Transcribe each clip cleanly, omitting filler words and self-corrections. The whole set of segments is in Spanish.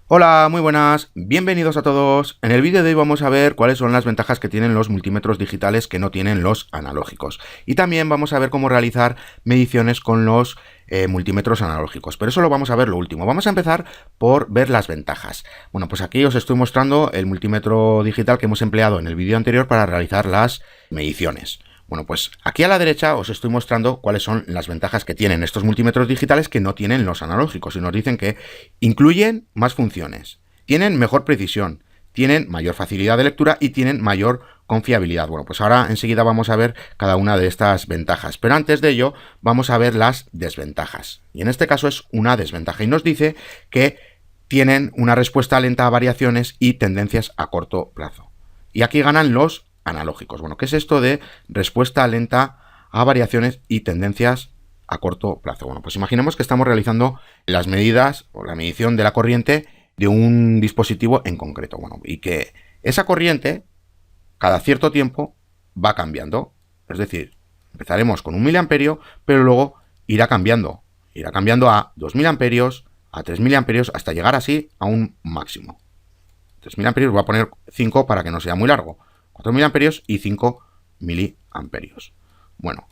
Hola, muy buenas, bienvenidos a todos. En el vídeo de hoy vamos a ver cuáles son las ventajas que tienen los multímetros digitales que no tienen los analógicos. Y también vamos a ver cómo realizar mediciones con los multímetros analógicos. Pero eso lo vamos a ver lo último. Vamos a empezar por ver las ventajas. Bueno, pues aquí os estoy mostrando el multímetro digital que hemos empleado en el vídeo anterior para realizar las mediciones. Bueno, pues aquí a la derecha os estoy mostrando cuáles son las ventajas que tienen estos multímetros digitales que no tienen los analógicos y nos dicen que incluyen más funciones, tienen mejor precisión, tienen mayor facilidad de lectura y tienen mayor confiabilidad. Bueno, pues ahora enseguida vamos a ver cada una de estas ventajas, pero antes de ello vamos a ver las desventajas. Y en este caso es una desventaja y nos dice que tienen una respuesta lenta a variaciones y tendencias a corto plazo. Y aquí ganan los analógicos. Bueno, ¿qué es esto de respuesta lenta a variaciones y tendencias a corto plazo? Bueno, pues imaginemos que estamos realizando las medidas o la medición de la corriente de un dispositivo en concreto. Bueno, y que esa corriente cada cierto tiempo va cambiando. Es decir, empezaremos con 1 miliamperio, pero luego irá cambiando. Irá cambiando a 2 miliamperios, a 3 miliamperios, hasta llegar así a un máximo. 3 miliamperios, voy a poner 5 para que no sea muy largo. 4 miliamperios y 5 miliamperios. Bueno,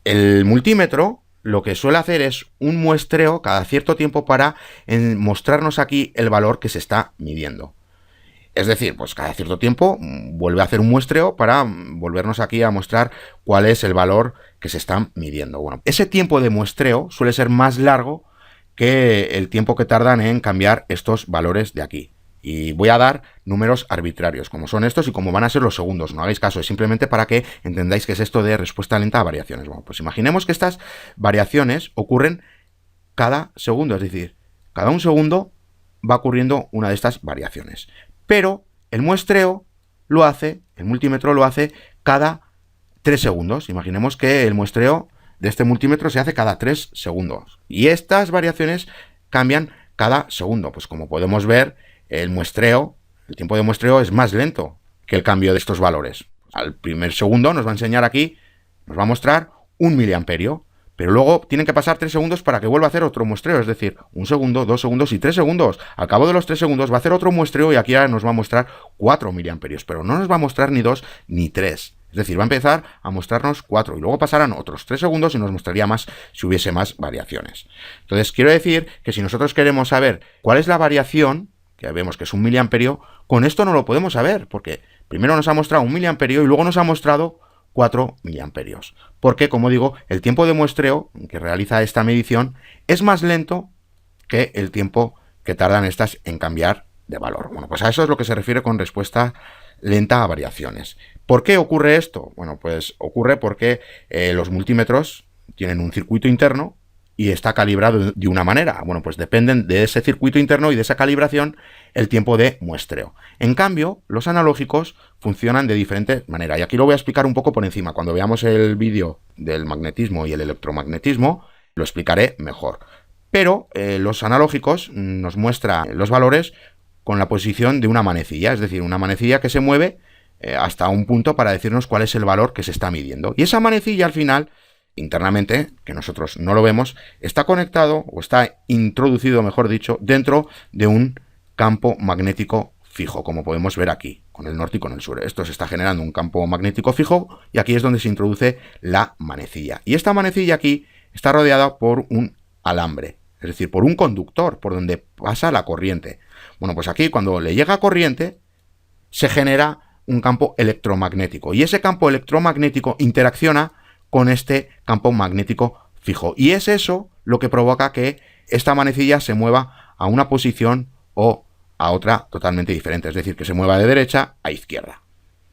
el multímetro lo que suele hacer es un muestreo cada cierto tiempo para mostrarnos aquí el valor que se está midiendo. Es decir, pues cada cierto tiempo vuelve a hacer un muestreo para volvernos aquí a mostrar cuál es el valor que se está midiendo. Bueno, ese tiempo de muestreo suele ser más largo que el tiempo que tardan en cambiar estos valores de aquí. Y voy a dar números arbitrarios, como son estos y como van a ser los segundos. No hagáis caso, es simplemente para que entendáis qué es esto de respuesta lenta a variaciones. Bueno, pues imaginemos que estas variaciones ocurren cada segundo, es decir, cada un segundo va ocurriendo una de estas variaciones. Pero el muestreo lo hace, el multímetro lo hace cada 3 segundos. Imaginemos que el muestreo de este multímetro se hace cada 3 segundos. Y estas variaciones cambian cada segundo. Pues como podemos ver, el tiempo de muestreo es más lento que el cambio de estos valores. Al primer segundo nos va a enseñar aquí, nos va a mostrar 1 miliamperio, pero luego tienen que pasar 3 segundos para que vuelva a hacer otro muestreo, es decir, 1 segundo, 2 segundos y 3 segundos. Al cabo de los 3 segundos va a hacer otro muestreo y aquí ahora nos va a mostrar 4 miliamperios, pero no nos va a mostrar ni 2 ni 3. Es decir, va a empezar a mostrarnos 4 y luego pasarán otros 3 segundos y nos mostraría más si hubiese más variaciones. Entonces, quiero decir que si nosotros queremos saber cuál es la variación, que vemos que es 1 miliamperio, con esto no lo podemos saber, porque primero nos ha mostrado 1 miliamperio y luego nos ha mostrado 4 miliamperios. Porque, como digo, el tiempo de muestreo que realiza esta medición es más lento que el tiempo que tardan estas en cambiar de valor. Bueno, pues a eso es lo que se refiere con respuesta lenta a variaciones. ¿Por qué ocurre esto? Bueno, pues ocurre porque los multímetros tienen un circuito interno y está calibrado de una manera. Bueno, pues dependen de ese circuito interno y de esa calibración el tiempo de muestreo. En cambio, los analógicos funcionan de diferente manera. Y aquí lo voy a explicar un poco por encima. Cuando veamos el vídeo del magnetismo y el electromagnetismo, lo explicaré mejor. Pero los analógicos nos muestran los valores con la posición de una manecilla. Es decir, una manecilla que se mueve hasta un punto para decirnos cuál es el valor que se está midiendo. Y esa manecilla al final, internamente, que nosotros no lo vemos, está conectado o está introducido, mejor dicho, dentro de un campo magnético fijo, como podemos ver aquí, con el norte y con el sur. Esto se está generando un campo magnético fijo y aquí es donde se introduce la manecilla. Y esta manecilla aquí está rodeada por un alambre, es decir, por un conductor, por donde pasa la corriente. Bueno, pues aquí cuando le llega corriente, se genera un campo electromagnético y ese campo electromagnético interacciona con este campo magnético fijo. Y es eso lo que provoca que esta manecilla se mueva a una posición o a otra totalmente diferente. Es decir, que se mueva de derecha a izquierda.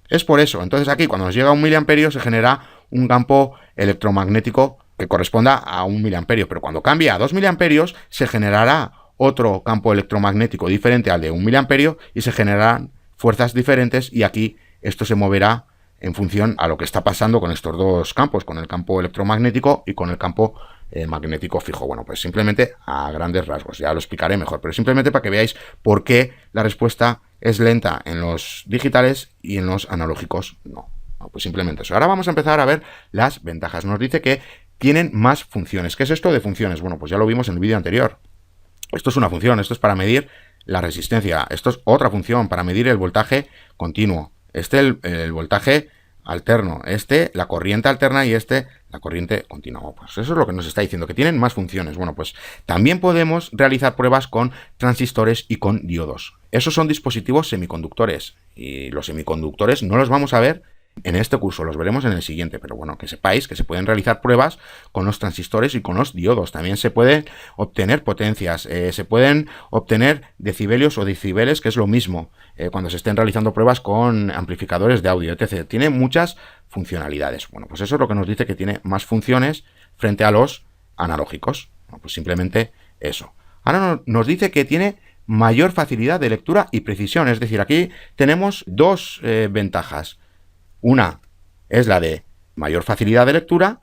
Es por eso. Entonces aquí cuando nos llega a 1 miliamperio se genera un campo electromagnético que corresponda a 1 miliamperio. Pero cuando cambia a 2 miliamperios se generará otro campo electromagnético diferente al de 1 miliamperio y se generarán fuerzas diferentes y aquí esto se moverá en función a lo que está pasando con estos dos campos, con el campo electromagnético y con el campo magnético fijo. Bueno, pues simplemente a grandes rasgos, ya lo explicaré mejor, pero simplemente para que veáis por qué la respuesta es lenta en los digitales y en los analógicos no. No, pues simplemente eso. Ahora vamos a empezar a ver las ventajas. Nos dice que tienen más funciones. ¿Qué es esto de funciones? Bueno, pues ya lo vimos en el vídeo anterior. Esto es una función, esto es para medir la resistencia. Esto es otra función para medir el voltaje continuo. Este el voltaje alterno, este la corriente alterna y este la corriente continua. Pues eso es lo que nos está diciendo, que tienen más funciones. Bueno, pues también podemos realizar pruebas con transistores y con diodos. Esos son dispositivos semiconductores y los semiconductores no los vamos a ver en este curso, los veremos en el siguiente, pero bueno, que sepáis que se pueden realizar pruebas con los transistores y con los diodos. También se pueden obtener potencias, se pueden obtener decibelios o decibeles, que es lo mismo cuando se estén realizando pruebas con amplificadores de audio, etc. Tiene muchas funcionalidades. Bueno, pues eso es lo que nos dice que tiene más funciones frente a los analógicos. Bueno, pues simplemente eso. Ahora nos dice que tiene mayor facilidad de lectura y precisión, es decir, aquí tenemos dos ventajas. Una es la de mayor facilidad de lectura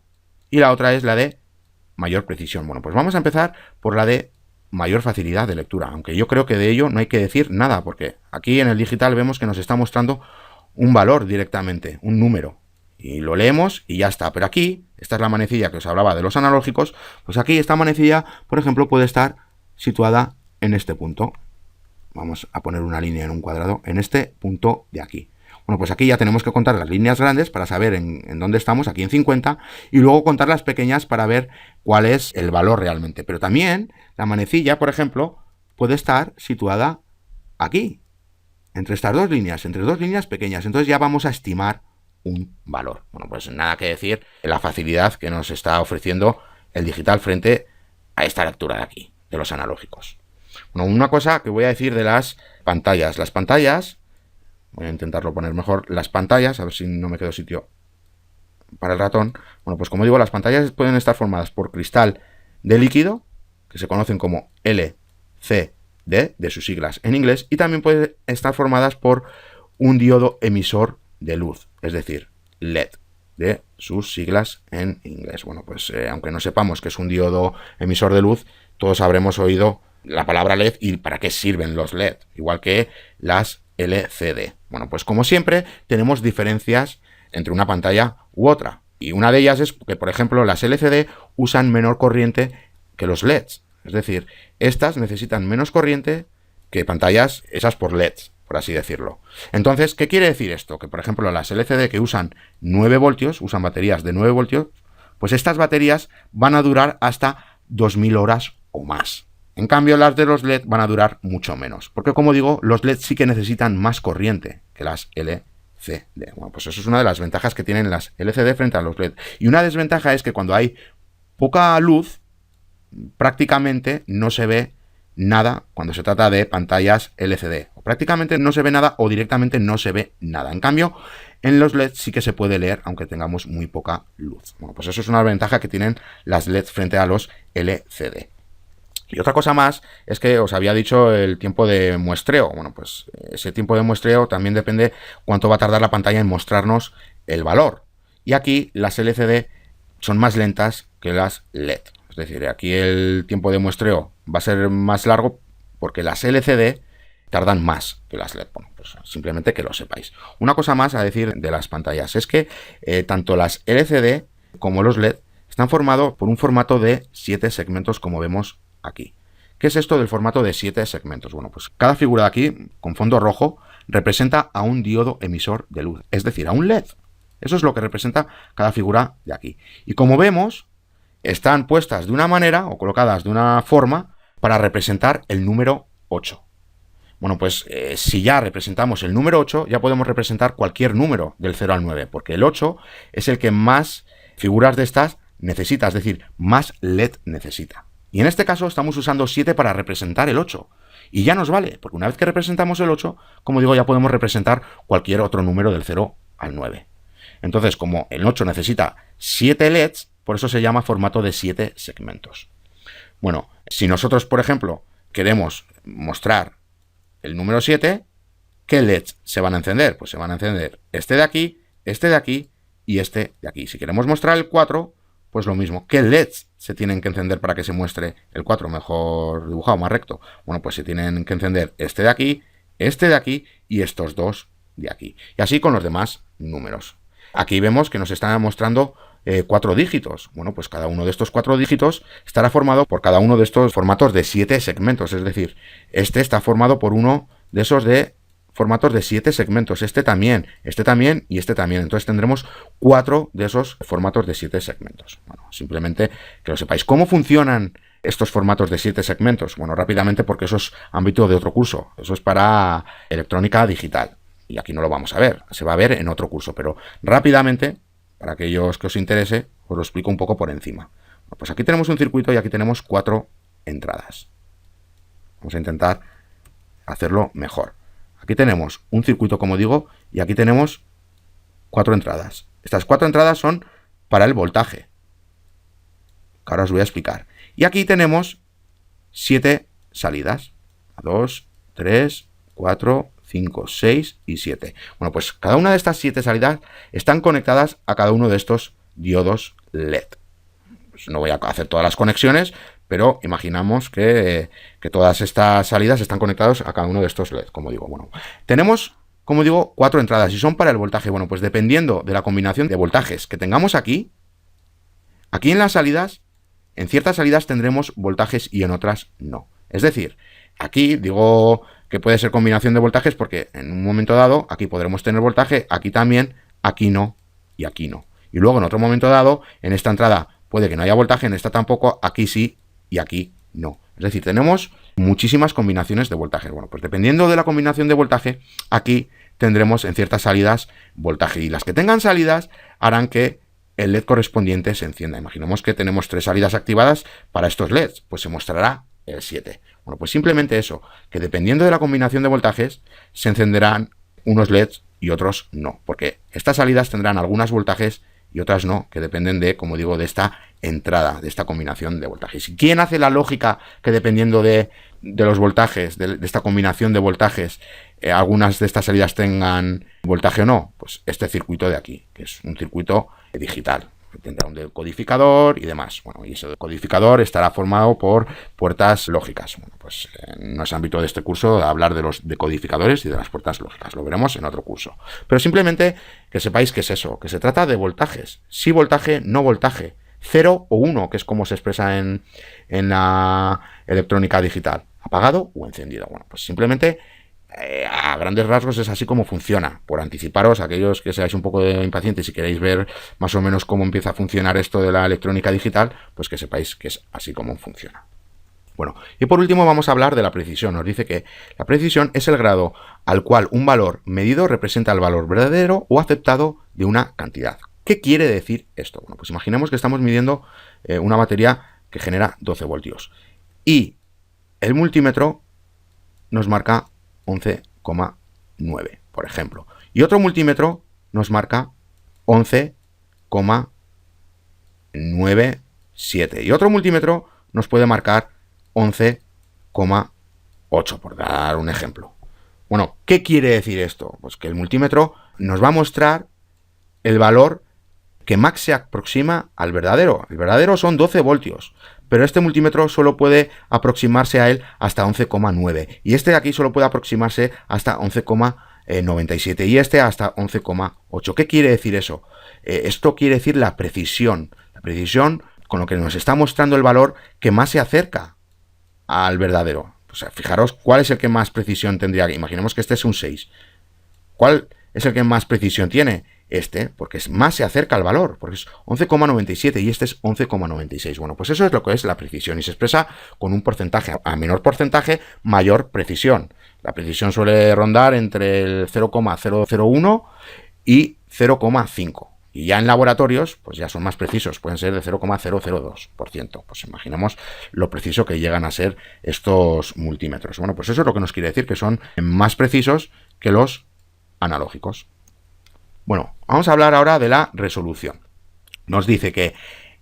y la otra es la de mayor precisión. Bueno, pues vamos a empezar por la de mayor facilidad de lectura, aunque yo creo que de ello no hay que decir nada, porque aquí en el digital vemos que nos está mostrando un valor directamente, un número, y lo leemos y ya está. Pero aquí, esta es la manecilla que os hablaba de los analógicos, pues aquí esta manecilla, por ejemplo, puede estar situada en este punto. Vamos a poner una línea en un cuadrado, en este punto de aquí. Bueno, pues aquí ya tenemos que contar las líneas grandes para saber en dónde estamos, aquí en 50, y luego contar las pequeñas para ver cuál es el valor realmente. Pero también la manecilla, por ejemplo, puede estar situada aquí, entre estas dos líneas, entre dos líneas pequeñas. Entonces ya vamos a estimar un valor. Bueno, pues nada que decir la facilidad que nos está ofreciendo el digital frente a esta lectura de aquí, de los analógicos. Bueno, una cosa que voy a decir de las pantallas. Las pantallas... Voy a intentarlo poner mejor. Las pantallas, a ver si no me quedo sitio para el ratón. Bueno, pues como digo, las pantallas pueden estar formadas por cristal de líquido, que se conocen como LCD, de sus siglas en inglés, y también pueden estar formadas por un diodo emisor de luz, es decir, LED, de sus siglas en inglés. Bueno, pues aunque no sepamos que es un diodo emisor de luz, todos habremos oído la palabra LED y para qué sirven los LED, igual que las LCD. Bueno, pues como siempre tenemos diferencias entre una pantalla u otra, y una de ellas es que, por ejemplo, las LCD usan menor corriente que los LEDs, es decir, estas necesitan menos corriente que pantallas esas por LEDs, por así decirlo. Entonces, ¿qué quiere decir esto? Que, por ejemplo, las LCD que usan 9 voltios, usan baterías de 9 voltios, pues estas baterías van a durar hasta 2000 horas o más. En cambio, las de los LED van a durar mucho menos, porque como digo, los LED sí que necesitan más corriente que las LCD. Bueno, pues eso es una de las ventajas que tienen las LCD frente a los LED. Y una desventaja es que cuando hay poca luz, prácticamente no se ve nada cuando se trata de pantallas LCD. O prácticamente no se ve nada o directamente no se ve nada. En cambio, en los LED sí que se puede leer, aunque tengamos muy poca luz. Bueno, pues eso es una ventaja que tienen las LED frente a los LCD. Y otra cosa más es que os había dicho el tiempo de muestreo. Bueno, pues ese tiempo de muestreo también depende cuánto va a tardar la pantalla en mostrarnos el valor. Y aquí las LCD son más lentas que las LED. Es decir, aquí el tiempo de muestreo va a ser más largo porque las LCD tardan más que las LED. Bueno, pues simplemente que lo sepáis. Una cosa más a decir de las pantallas es que tanto las LCD como los LED están formados por un formato de 7 segmentos, como vemos aquí. ¿Qué es esto del formato de 7 segmentos? Bueno, pues cada figura de aquí, con fondo rojo, representa a un diodo emisor de luz, es decir, a un LED. Eso es lo que representa cada figura de aquí. Y como vemos, están puestas de una manera o colocadas de una forma para representar el número 8. Bueno, pues si ya representamos el número 8, ya podemos representar cualquier número del 0 al 9, porque el 8 es el que más figuras de estas necesita, es decir, más LED necesita. Y en este caso estamos usando 7 para representar el 8. Y ya nos vale, porque una vez que representamos el 8, como digo, ya podemos representar cualquier otro número del 0 al 9. Entonces, como el 8 necesita 7 LEDs, por eso se llama formato de 7 segmentos. Bueno, si nosotros, por ejemplo, queremos mostrar el número 7, ¿qué LEDs se van a encender? Pues se van a encender este de aquí y este de aquí. Si queremos mostrar el 4, pues lo mismo. ¿Qué LEDs se tienen que encender para que se muestre el 4 mejor dibujado, más recto? Bueno, pues se tienen que encender este de aquí y estos dos de aquí. Y así con los demás números. Aquí vemos que nos están mostrando 4 dígitos. Bueno, pues cada uno de estos 4 dígitos estará formado por cada uno de estos formatos de 7 segmentos. Es decir, este está formado por uno de esos de formatos de 7 segmentos. Este también y este también. Entonces tendremos 4 de esos formatos de 7 segmentos. Bueno, simplemente que lo sepáis. ¿Cómo funcionan estos formatos de 7 segmentos? Bueno, rápidamente, porque eso es ámbito de otro curso. Eso es para electrónica digital. Y aquí no lo vamos a ver. Se va a ver en otro curso. Pero rápidamente, para aquellos que os interese, os lo explico un poco por encima. Bueno, pues aquí tenemos un circuito y aquí tenemos 4 entradas. Vamos a intentar hacerlo mejor. Aquí tenemos un circuito, como digo, y aquí tenemos 4 entradas. Estas 4 entradas son para el voltaje, que ahora os voy a explicar. Y aquí tenemos 7 salidas. 2, 3, 4, 5, 6 y 7. Bueno, pues cada una de estas 7 salidas están conectadas a cada uno de estos diodos LED. Pues no voy a hacer todas las conexiones, pero imaginamos que todas estas salidas están conectadas a cada uno de estos LED, como digo. Bueno, tenemos, como digo, 4 entradas y son para el voltaje. Bueno, pues dependiendo de la combinación de voltajes que tengamos aquí en las salidas, en ciertas salidas tendremos voltajes y en otras no. Es decir, aquí digo que puede ser combinación de voltajes porque en un momento dado aquí podremos tener voltaje, aquí también, aquí no y aquí no. Y luego en otro momento dado, en esta entrada puede que no haya voltaje, en esta tampoco, aquí sí y aquí no. Es decir, tenemos muchísimas combinaciones de voltaje. Bueno, pues dependiendo de la combinación de voltaje, aquí tendremos en ciertas salidas voltaje. Y las que tengan salidas harán que el LED correspondiente se encienda. Imaginemos que tenemos 3 salidas activadas para estos LEDs, pues se mostrará el 7. Bueno, pues simplemente eso, que dependiendo de la combinación de voltajes, se encenderán unos LEDs y otros no, porque estas salidas tendrán algunos voltajes y otras no, que dependen de, como digo, de esta entrada, de esta combinación de voltajes. ¿Y quién hace la lógica que dependiendo de los voltajes, de esta combinación de voltajes, algunas de estas salidas tengan voltaje o no? Pues este circuito de aquí, que es un circuito digital. Tendrá un decodificador y demás. Bueno, y ese decodificador estará formado por puertas lógicas. Bueno, pues no es ámbito de este curso hablar de los decodificadores y de las puertas lógicas. Lo veremos en otro curso. Pero simplemente que sepáis que es eso, que se trata de voltajes. Sí voltaje, no voltaje. 0 o 1, que es como se expresa en la electrónica digital. Apagado o encendido. Bueno, pues simplemente a grandes rasgos es así como funciona. Por anticiparos, aquellos que seáis un poco impacientes y queréis ver más o menos cómo empieza a funcionar esto de la electrónica digital, pues que sepáis que es así como funciona. Bueno, y por último vamos a hablar de la precisión. Nos dice que la precisión es el grado al cual un valor medido representa el valor verdadero o aceptado de una cantidad. ¿Qué quiere decir esto? Bueno, pues imaginemos que estamos midiendo una batería que genera 12 voltios y el multímetro nos marca 11,9, por ejemplo. Y otro multímetro nos marca 11,97. Y otro multímetro nos puede marcar 11,8, por dar un ejemplo. Bueno, ¿qué quiere decir esto? Pues que el multímetro nos va a mostrar el valor que más se aproxima al verdadero. El verdadero son 12 voltios. Pero este multímetro solo puede aproximarse a él hasta 11,9. Y este de aquí solo puede aproximarse hasta 11,97. Y este hasta 11,8. ¿Qué quiere decir eso? Esto quiere decir la precisión. La precisión con lo que nos está mostrando el valor que más se acerca al verdadero. O sea, fijaros cuál es el que más precisión tendría. Imaginemos que este es un 6. ¿Cuál es el que más precisión tiene? Este, porque más se acerca al valor, porque es 11,97 y este es 11,96. Bueno, pues eso es lo que es la precisión y se expresa con un porcentaje. A menor porcentaje, mayor precisión. La precisión suele rondar entre el 0,001 y 0,5. Y ya en laboratorios, pues ya son más precisos, pueden ser de 0,002%. Pues imaginemos lo preciso que llegan a ser estos multímetros. Bueno, pues eso es lo que nos quiere decir, que son más precisos que los analógicos. Bueno, vamos a hablar ahora de la resolución. Nos dice que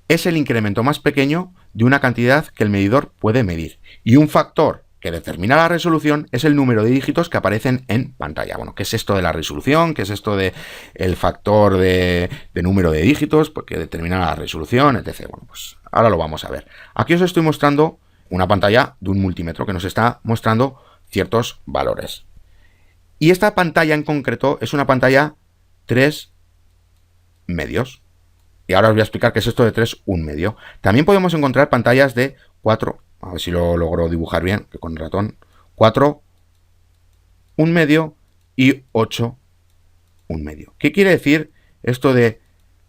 es el incremento más pequeño de una cantidad que el medidor puede medir. Y un factor que determina la resolución es el número de dígitos que aparecen en pantalla. Bueno, ¿qué es esto de la resolución? ¿Qué es esto de el factor de número de dígitos? Porque determina la resolución, etc. Bueno, pues ahora lo vamos a ver. Aquí os estoy mostrando una pantalla de un multímetro que nos está mostrando ciertos valores. Y esta pantalla en concreto es una pantalla 3 medios. Y ahora os voy a explicar qué es esto de 3, 1/2. También podemos encontrar pantallas de 4, a ver si lo logro dibujar bien, que con el ratón, 4, 1/2 y 8, 1/2. ¿Qué quiere decir esto de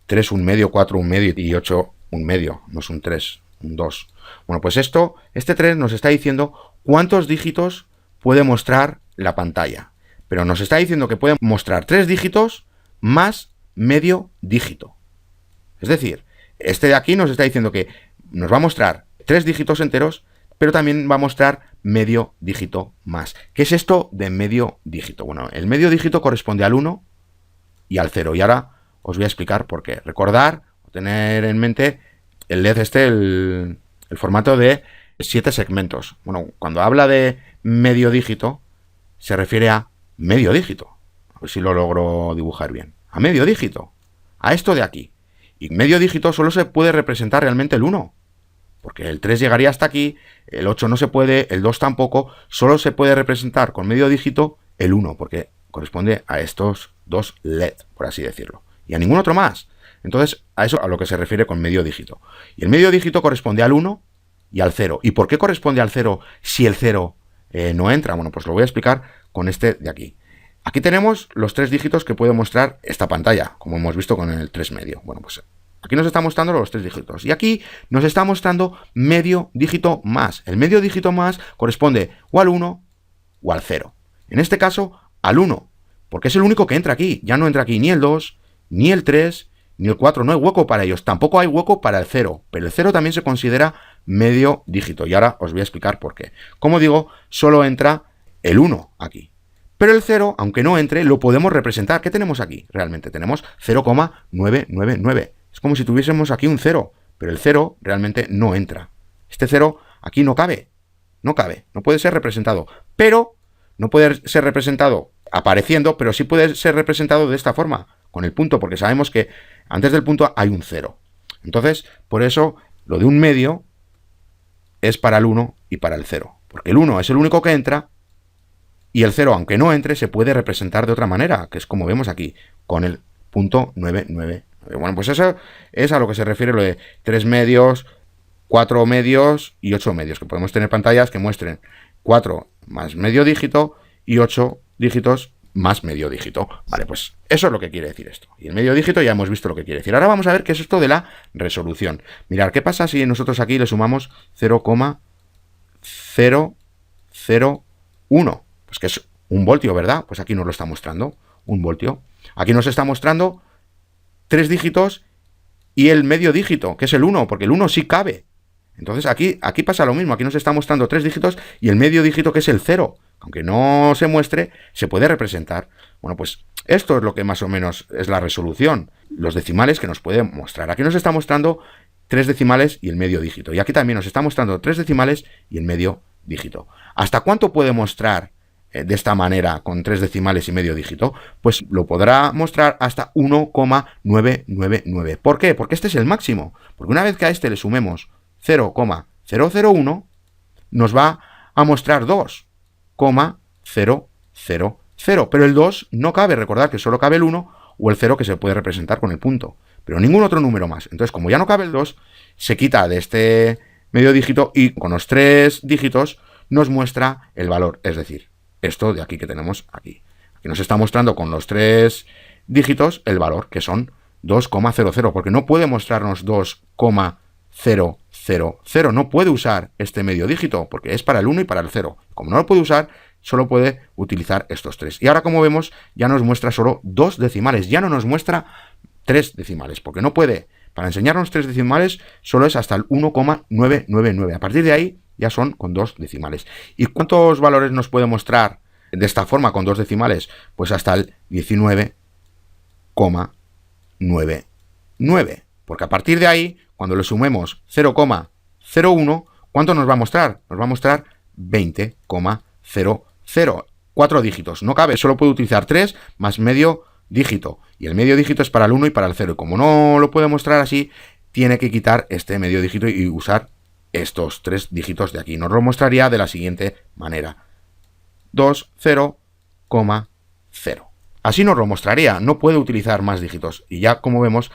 3, 1/2, 4, 1/2 y 8, 1/2? No es un 3, un 2. Bueno, pues este 3 nos está diciendo cuántos dígitos puede mostrar la pantalla. Pero nos está diciendo que puede mostrar 3 dígitos más medio dígito. Es decir, este de aquí nos está diciendo que nos va a mostrar 3 dígitos enteros, pero también va a mostrar medio dígito más. ¿Qué es esto de medio dígito? Bueno, el medio dígito corresponde al 1 y al 0. Y ahora os voy a explicar por qué. Recordar o tener en mente el LED el formato de 7 segmentos. Bueno, cuando habla de medio dígito, se refiere a medio dígito. A ver si lo logro dibujar bien. A medio dígito. A esto de aquí. Y medio dígito solo se puede representar realmente el 1. Porque el 3 llegaría hasta aquí, el 8 no se puede, el 2 tampoco. Solo se puede representar con medio dígito el 1, porque corresponde a estos dos LED, por así decirlo. Y a ningún otro más. Entonces, a eso a lo que se refiere con medio dígito. Y el medio dígito corresponde al 1 y al 0. ¿Y por qué corresponde al 0 si el 0 no entra? Bueno, pues lo voy a explicar con este de aquí. Aquí tenemos los 3 dígitos que puede mostrar esta pantalla, como hemos visto con el 3/2. Bueno, pues aquí nos está mostrando los 3 dígitos. Y aquí nos está mostrando medio dígito más. El medio dígito más corresponde o al 1 o al 0. En este caso, al 1, porque es el único que entra aquí. Ya no entra aquí ni el 2, ni el 3, ni el 4. No hay hueco para ellos. Tampoco hay hueco para el 0. Pero el 0 también se considera medio dígito. Y ahora os voy a explicar por qué. Como digo, solo entra el 1 aquí. Pero el 0, aunque no entre, lo podemos representar. ¿Qué tenemos aquí? Realmente tenemos 0,999. Es como si tuviésemos aquí un 0, pero el 0 realmente no entra. Este 0 aquí no cabe. No cabe. No puede ser representado. Pero no puede ser representado apareciendo, pero sí puede ser representado de esta forma, con el punto, porque sabemos que antes del punto hay un 0. Entonces, por eso, lo de un medio es para el 1 y para el 0. Porque el 1 es el único que entra, y el 0, aunque no entre, se puede representar de otra manera, que es como vemos aquí, con el punto 999. Bueno, pues eso es a lo que se refiere lo de 3 medios, 4 medios y 8 medios, que podemos tener pantallas que muestren 4 más medio dígito y 8 dígitos más medio dígito. Vale, pues eso es lo que quiere decir esto. Y el medio dígito ya hemos visto lo que quiere decir. Ahora vamos a ver qué es esto de la resolución. Mirad, ¿qué pasa si nosotros aquí le sumamos 0,001? Pues que es un voltio, ¿verdad? Pues aquí nos lo está mostrando, un voltio. Aquí nos está mostrando 3 dígitos y el medio dígito, que es el 1, porque el 1 sí cabe. Entonces aquí pasa lo mismo, aquí nos está mostrando 3 dígitos y el medio dígito, que es el 0. Aunque no se muestre, se puede representar. Bueno, pues esto es lo que más o menos es la resolución, los decimales que nos puede mostrar. Aquí nos está mostrando 3 decimales y el medio dígito. Y aquí también nos está mostrando 3 decimales y el medio dígito. ¿Hasta cuánto puede mostrar de esta manera, con 3 decimales y medio dígito? Pues lo podrá mostrar hasta 1,999. ¿Por qué? Porque este es el máximo. Porque una vez que a este le sumemos 0,001, nos va a mostrar 2,000. Pero el 2 no cabe. Recordad que solo cabe el 1 o el 0, que se puede representar con el punto. Pero ningún otro número más. Entonces, como ya no cabe el 2, se quita de este medio dígito y con los 3 dígitos nos muestra el valor. Es decir, esto de aquí que tenemos aquí. Aquí nos está mostrando con los 3 dígitos el valor, que son 2,00, porque no puede mostrarnos 2,000. No puede usar este medio dígito, porque es para el 1 y para el 0. Como no lo puede usar, solo puede utilizar estos 3. Y ahora, como vemos, ya nos muestra solo 2 decimales, ya no nos muestra 3 decimales, porque no puede. Para enseñarnos 3 decimales solo es hasta el 1,999. A partir de ahí ya son con 2 decimales. ¿Y cuántos valores nos puede mostrar de esta forma con 2 decimales? Pues hasta el 19,99. Porque a partir de ahí, cuando le sumemos 0,01, ¿cuánto nos va a mostrar? Nos va a mostrar 20,00. 4 dígitos. No cabe, solo puede utilizar 3 más medio dígito. Y el medio dígito es para el 1 y para el 0. Y como no lo puede mostrar así, tiene que quitar este medio dígito y usar estos 3 dígitos de aquí. Nos lo mostraría de la siguiente manera. 20,0. Así nos lo mostraría. No puede utilizar más dígitos. Y ya, como vemos,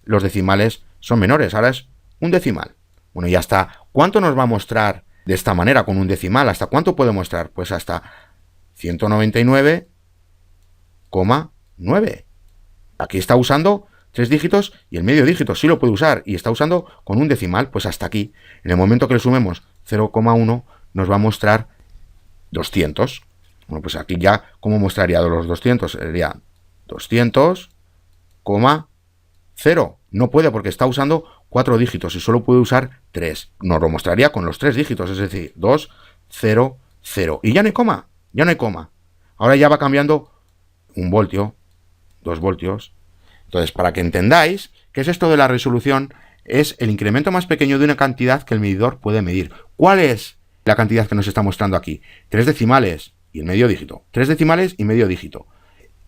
los decimales son menores. Ahora es un decimal. Bueno, y hasta ¿cuánto nos va a mostrar de esta manera con un decimal? ¿Hasta cuánto puede mostrar? Pues hasta 199,9. Aquí está usando 3 dígitos y el medio dígito sí lo puede usar y está usando con un decimal, pues hasta aquí. En el momento que le sumemos 0,1 nos va a mostrar 200. Bueno, pues aquí ya, ¿cómo mostraría los 200? Sería 200,0. No puede porque está usando 4 dígitos y solo puede usar 3. Nos lo mostraría con los 3 dígitos, es decir, 2, 0, 0. Y ya no hay coma, ya no hay coma. Ahora ya va cambiando 1 voltio, 2 voltios. Entonces, para que entendáis qué es esto de la resolución, es el incremento más pequeño de una cantidad que el medidor puede medir. ¿Cuál es la cantidad que nos está mostrando aquí? 3 decimales y el medio dígito. 3 decimales y medio dígito.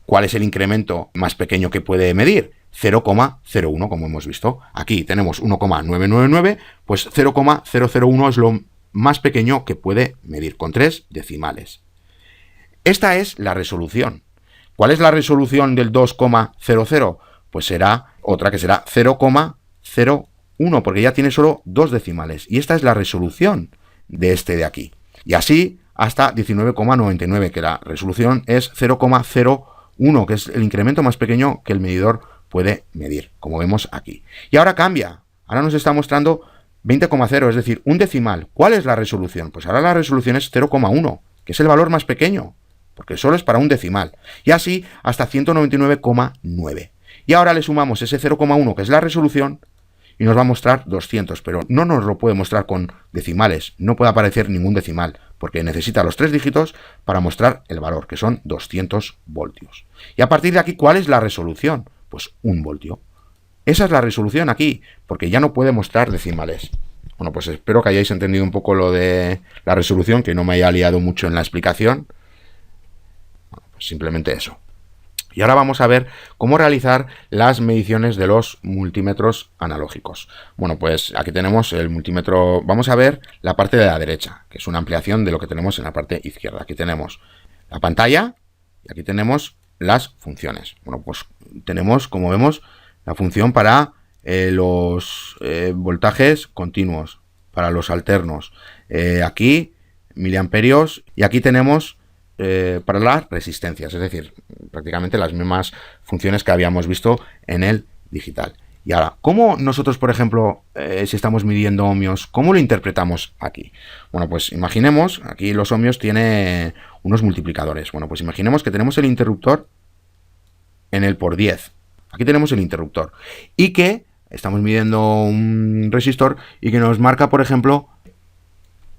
¿Cuál es el incremento más pequeño que puede medir? 0,01, como hemos visto. Aquí tenemos 1,999, pues 0,001 es lo más pequeño que puede medir, con 3 decimales. Esta es la resolución. ¿Cuál es la resolución del 2,00? Pues será otra que será 0,01, porque ya tiene solo 2 decimales. Y esta es la resolución de este de aquí. Y así hasta 19,99, que la resolución es 0,01, que es el incremento más pequeño que el medidor puede medir, como vemos aquí. Y ahora cambia. Ahora nos está mostrando 20,0, es decir, un decimal. ¿Cuál es la resolución? Pues ahora la resolución es 0,1, que es el valor más pequeño, porque solo es para un decimal. Y así hasta 199,9. Y ahora le sumamos ese 0,1, que es la resolución, y nos va a mostrar 200, pero no nos lo puede mostrar con decimales, no puede aparecer ningún decimal, porque necesita los 3 dígitos para mostrar el valor, que son 200 voltios. Y a partir de aquí, ¿cuál es la resolución? Pues 1 voltio. Esa es la resolución aquí, porque ya no puede mostrar decimales. Bueno, pues espero que hayáis entendido un poco lo de la resolución, que no me haya liado mucho en la explicación. Bueno, pues simplemente eso. Y ahora vamos a ver cómo realizar las mediciones de los multímetros analógicos. Bueno, pues aquí tenemos el multímetro. Vamos a ver la parte de la derecha, que es una ampliación de lo que tenemos en la parte izquierda. Aquí tenemos la pantalla y aquí tenemos las funciones. Bueno, pues tenemos, como vemos, la función para los voltajes continuos, para los alternos. Aquí, miliamperios, y aquí tenemos para las resistencias, es decir, prácticamente las mismas funciones que habíamos visto en el digital. Y ahora, ¿cómo nosotros, por ejemplo, si estamos midiendo ohmios, cómo lo interpretamos aquí? Bueno, pues imaginemos, aquí los ohmios tienen unos multiplicadores. Bueno, pues imaginemos que tenemos el interruptor en el por 10. Aquí tenemos el interruptor. Y que estamos midiendo un resistor y que nos marca, por ejemplo,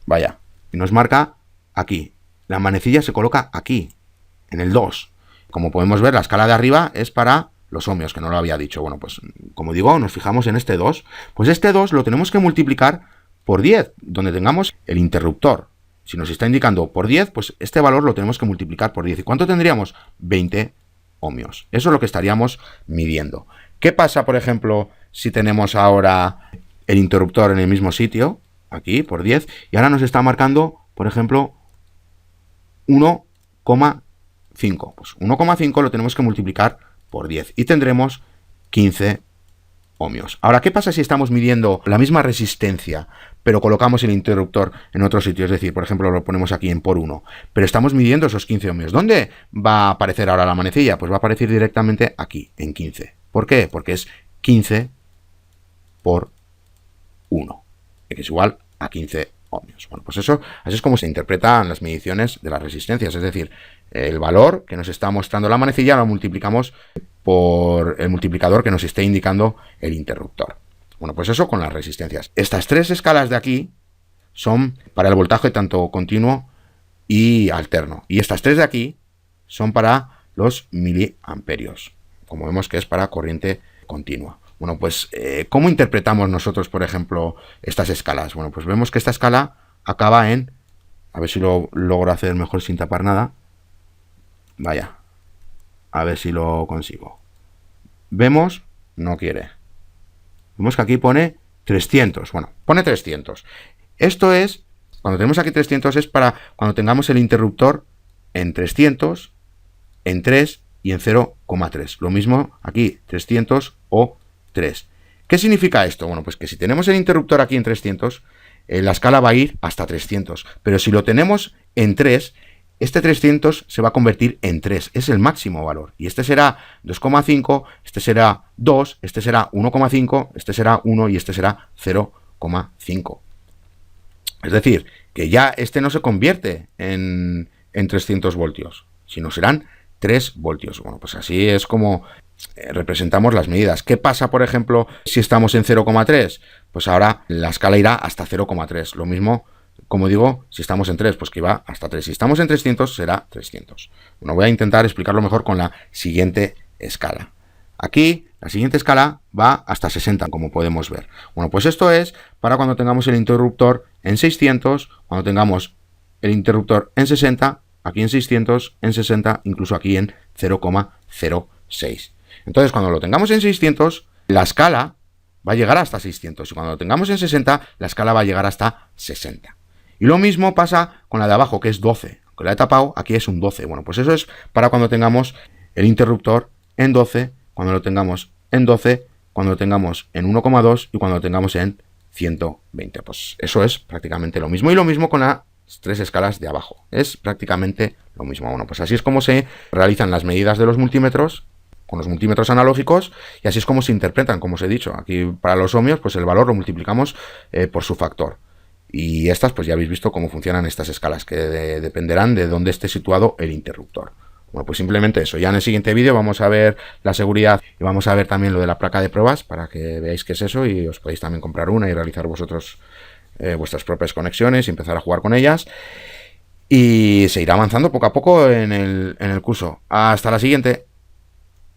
vaya, y nos marca aquí. La manecilla se coloca aquí, en el 2. Como podemos ver, la escala de arriba es para los ohmios, que no lo había dicho. Bueno, pues como digo, nos fijamos en este 2. Pues este 2 lo tenemos que multiplicar por 10, donde tengamos el interruptor. Si nos está indicando por 10, pues este valor lo tenemos que multiplicar por 10. ¿Y cuánto tendríamos? 20 ohmios. Eso es lo que estaríamos midiendo. ¿Qué pasa, por ejemplo, si tenemos ahora el interruptor en el mismo sitio, aquí, por 10, y ahora nos está marcando, por ejemplo, 1,5. Pues 1,5 lo tenemos que multiplicar por 10 y tendremos 15 ohmios. Ahora, ¿qué pasa si estamos midiendo la misma resistencia, pero colocamos el interruptor en otro sitio? Es decir, por ejemplo, lo ponemos aquí en por 1, pero estamos midiendo esos 15 ohmios. ¿Dónde va a aparecer ahora la manecilla? Pues va a aparecer directamente aquí, en 15. ¿Por qué? Porque es 15 por 1, que es igual a 15 ohmios. Bueno, pues eso, así es como se interpretan las mediciones de las resistencias, es decir, el valor que nos está mostrando la manecilla lo multiplicamos por el multiplicador que nos esté indicando el interruptor. Bueno, pues eso con las resistencias. Estas 3 escalas de aquí son para el voltaje tanto continuo y alterno, y estas 3 de aquí son para los miliamperios, como vemos que es para corriente continua. Bueno, pues, ¿cómo interpretamos nosotros, por ejemplo, estas escalas? Bueno, pues vemos que esta escala acaba en... A ver si lo logro hacer mejor sin tapar nada. Vaya. A ver si lo consigo. Vemos... No quiere. Vemos que aquí pone 300. Bueno, pone 300. Esto es... Cuando tenemos aquí 300 es para cuando tengamos el interruptor en 300, en 3 y en 0,3. Lo mismo aquí, 300 o 3. ¿Qué significa esto? Bueno, pues que si tenemos el interruptor aquí en 300, la escala va a ir hasta 300. Pero si lo tenemos en 3, este 300 se va a convertir en 3. Es el máximo valor. Y este será 2,5, este será 2, este será 1,5, este será 1 y este será 0,5. Es decir, que ya este no se convierte en 300 voltios, sino serán 3 voltios. Bueno, pues así es como representamos las medidas. ¿Qué pasa, por ejemplo, si estamos en 0,3? Pues ahora la escala irá hasta 0,3. Lo mismo, como digo, si estamos en 3, pues que va hasta 3. Si estamos en 300, será 300. Bueno, voy a intentar explicarlo mejor con la siguiente escala. Aquí, la siguiente escala va hasta 60, como podemos ver. Bueno, pues esto es para cuando tengamos el interruptor en 600, cuando tengamos el interruptor en 60, aquí en 600, en 60, incluso aquí en 0,06. Entonces, cuando lo tengamos en 600, la escala va a llegar hasta 600. Y cuando lo tengamos en 60, la escala va a llegar hasta 60. Y lo mismo pasa con la de abajo, que es 12. Aunque la he tapado, aquí es un 12. Bueno, pues eso es para cuando tengamos el interruptor en 12, cuando lo tengamos en 12, cuando lo tengamos en 1,2 y cuando lo tengamos en 120. Pues eso es prácticamente lo mismo. Y lo mismo con las 3 escalas de abajo. Es prácticamente lo mismo. Bueno, pues así es como se realizan las medidas de los multímetros con los multímetros analógicos, y así es como se interpretan, como os he dicho. Aquí para los ohmios, pues el valor lo multiplicamos por su factor. Y estas, pues ya habéis visto cómo funcionan estas escalas, que dependerán de dónde esté situado el interruptor. Bueno, pues simplemente eso. Ya en el siguiente vídeo vamos a ver la seguridad y vamos a ver también lo de la placa de pruebas, para que veáis qué es eso y os podéis también comprar una y realizar vosotros vuestras propias conexiones y empezar a jugar con ellas. Y se irá avanzando poco a poco en el curso. Hasta la siguiente.